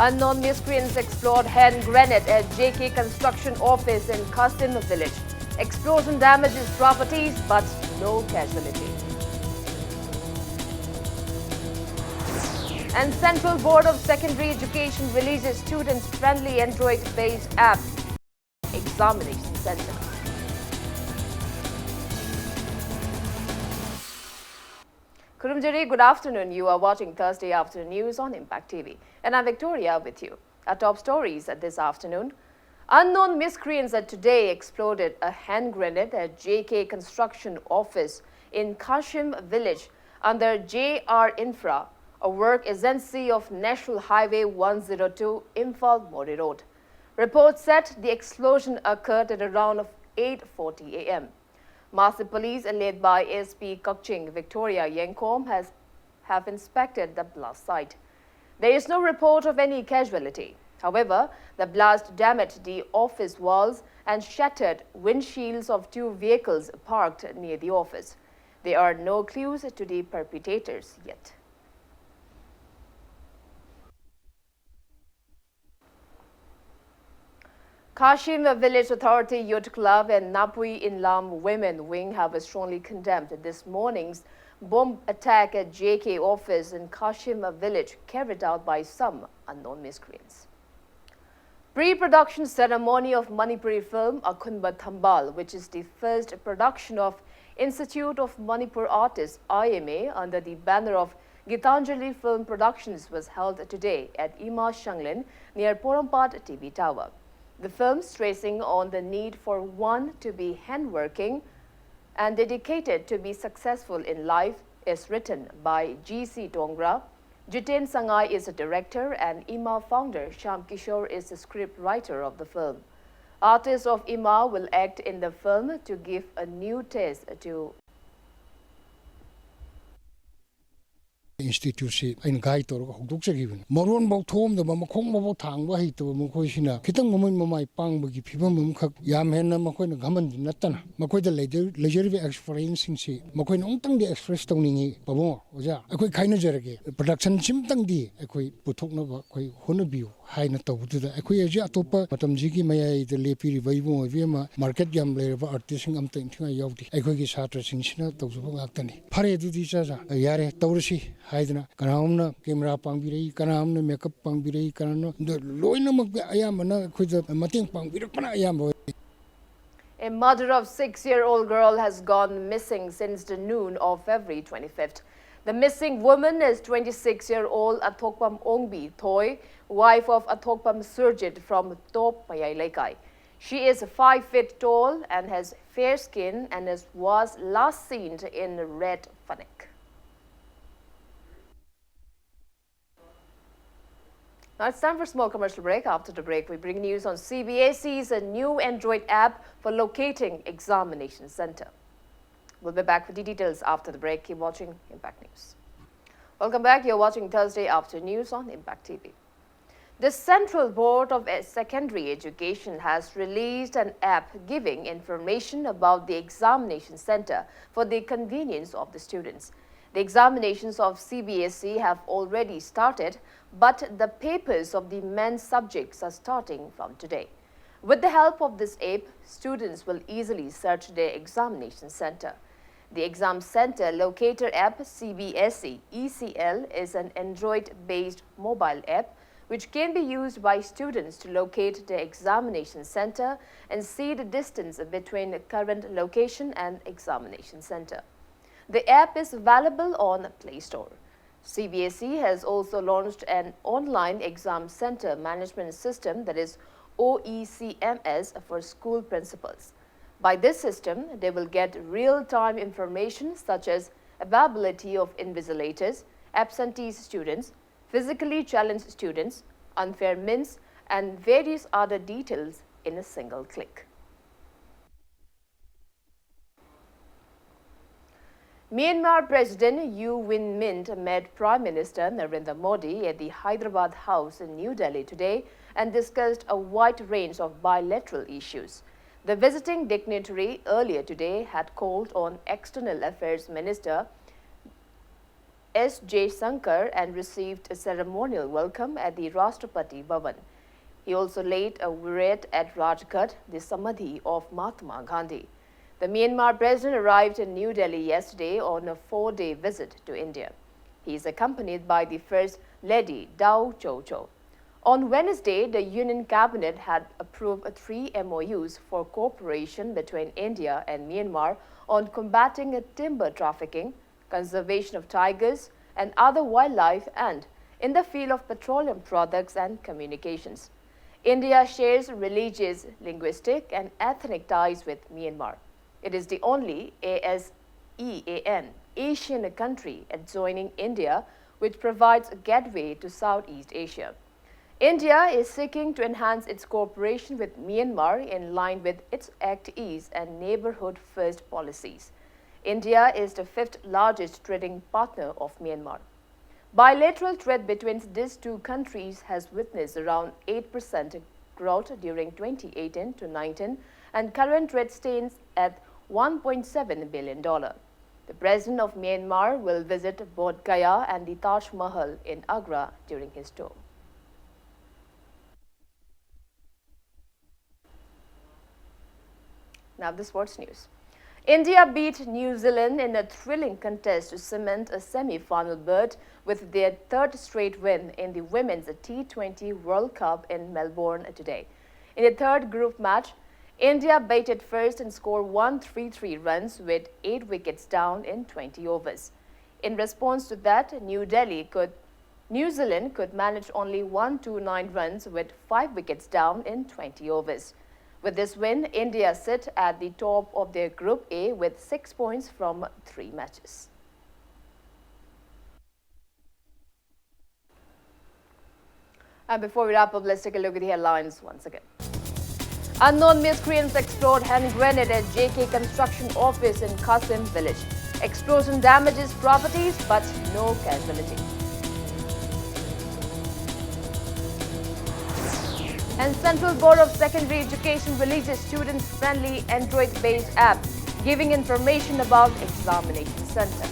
Unknown miscreants explode hand grenade at JK construction office in Qasim village. Explosion damages properties but no casualty. And Central Board of Secondary Education releases student-friendly Android-based app examination center. Kurumjiri, good afternoon. You are watching Thursday Afternoon News on Impact TV. And I'm Victoria with you. Our top stories this afternoon. Unknown miscreants today exploded a hand grenade at JK construction office in Qasim village under JR Infra, a work agency of National Highway 102 Imphal Mori Road. Reports said the explosion occurred at around 8:40 a.m. Master Police, led by SP Kukching Victoria Yenkom, have inspected the blast site. There is no report of any casualty. However, the blast damaged the office walls and shattered windshields of two vehicles parked near the office. There are no clues to the perpetrators yet. Qasim Village Authority Youth Club and Napui Inlam Women Wing have strongly condemned this morning's bomb attack at JK office in Qasim Village carried out by some unknown miscreants. Pre-production ceremony of Manipuri film Akhunba Thambal, which is the first production of Institute of Manipur Artists IMA under the banner of Gitanjali Film Productions, was held today at Ima Shanglin near Porampat TV Tower. The film, stressing on the need for one to be handworking and dedicated to be successful in life, is written by G.C. Dongra. Jiten Sangai is the director and Ima founder Sham Kishore is the script writer of the film. Artists of Ima will act in the film to give a new taste to Institute in guide or Doctor given. Moron about home, the Mamakong Tang, Wahit, Mokoshina, Kitan Moment Mamai Pang, Bagi Pipa Mumkak, Yamhena, Makoin, Gaman, Natana, Makoy the leisure experiencing sea, Makoin Ontang the express toning, Pabo, Oja, a quick kind of jerky, production Chimtang di, a quick Putoknova, quite Honabu, High Nato to the Equia Topa, Matamjiki Maya, the Lepi Vivo, Vima, Market Gambler, artisan Amting, Yoti, a quick shatter Sinchina, Tozo Actani. Pare to each other, a Yare, Taurasi. Haidna kanamna camera pangbirei kanamna makeup pangbirei kanamna the loina ayamana khujat mating pangbirapana ayam. A mother of 6-year-old girl has gone missing since the noon of February 25th. The missing woman is 26-year-old Athokpam Ongbi Thoi, wife of Athokpam Surjit from Top Payai Laikai. She is 5 feet tall and has fair skin and was last seen in red Fanek. Now it's time for a small commercial break. After the break, we bring news on CBSE's new Android app for locating examination center. We'll be back with the details after the break. Keep watching Impact News. Welcome back. You're watching Thursday Afternoon News on Impact TV. The Central Board of Secondary Education has released an app giving information about the examination center for the convenience of the students. The examinations of CBSE have already started, but the papers of the main subjects are starting from today. With the help of this app, students will easily search their examination center. The Exam Center Locator app CBSE ECL is an Android-based mobile app which can be used by students to locate their examination center and see the distance between the current location and examination center. The app is available on Play Store. CBSE has also launched an online exam center management system, that is OECMS, for school principals. By this system, they will get real-time information such as availability of invigilators, absentee students, physically challenged students, unfair mints, and various other details in a single click. Myanmar President U Win Mint met Prime Minister Narendra Modi at the Hyderabad House in New Delhi today and discussed a wide range of bilateral issues. The visiting dignitary earlier today had called on External Affairs Minister S.J. Sankar and received a ceremonial welcome at the Rashtrapati Bhavan. He also laid a virat at Rajghat, the Samadhi of Mahatma Gandhi. The Myanmar President arrived in New Delhi yesterday on a 4-day visit to India. He is accompanied by the First Lady Dao Cho Cho. On Wednesday, the Union Cabinet had approved 3 MOUs for cooperation between India and Myanmar on combating timber trafficking, conservation of tigers and other wildlife, and in the field of petroleum products and communications. India shares religious, linguistic and ethnic ties with Myanmar. It is the only ASEAN Asian country adjoining India which provides a gateway to Southeast Asia. India is seeking to enhance its cooperation with Myanmar in line with its Act East and Neighborhood First policies. India is the 5th largest trading partner of Myanmar. Bilateral trade between these two countries has witnessed around 8% growth during 2018 to 19, and current trade stands at $1.7 billion. The President of Myanmar will visit Bodh Gaya and the Taj Mahal in Agra during his tour. Now the sports news. India beat New Zealand in a thrilling contest to cement a semi-final berth with their 3rd straight win in the Women's T20 World Cup in Melbourne today. In the 3rd group match, India batted first and scored 133 runs with 8 wickets down in 20 overs. In response to that, New Zealand could manage only 129 runs with 5 wickets down in 20 overs. With this win, India sit at the top of their Group A with 6 points from 3 matches. And before we wrap up, let's take a look at the headlines once again. Unknown miscreants explode hand grenade at JK construction office in Qasim village. Explosion damages properties but no casualty. And Central Board of Secondary Education releases student-friendly Android-based app giving information about examination center.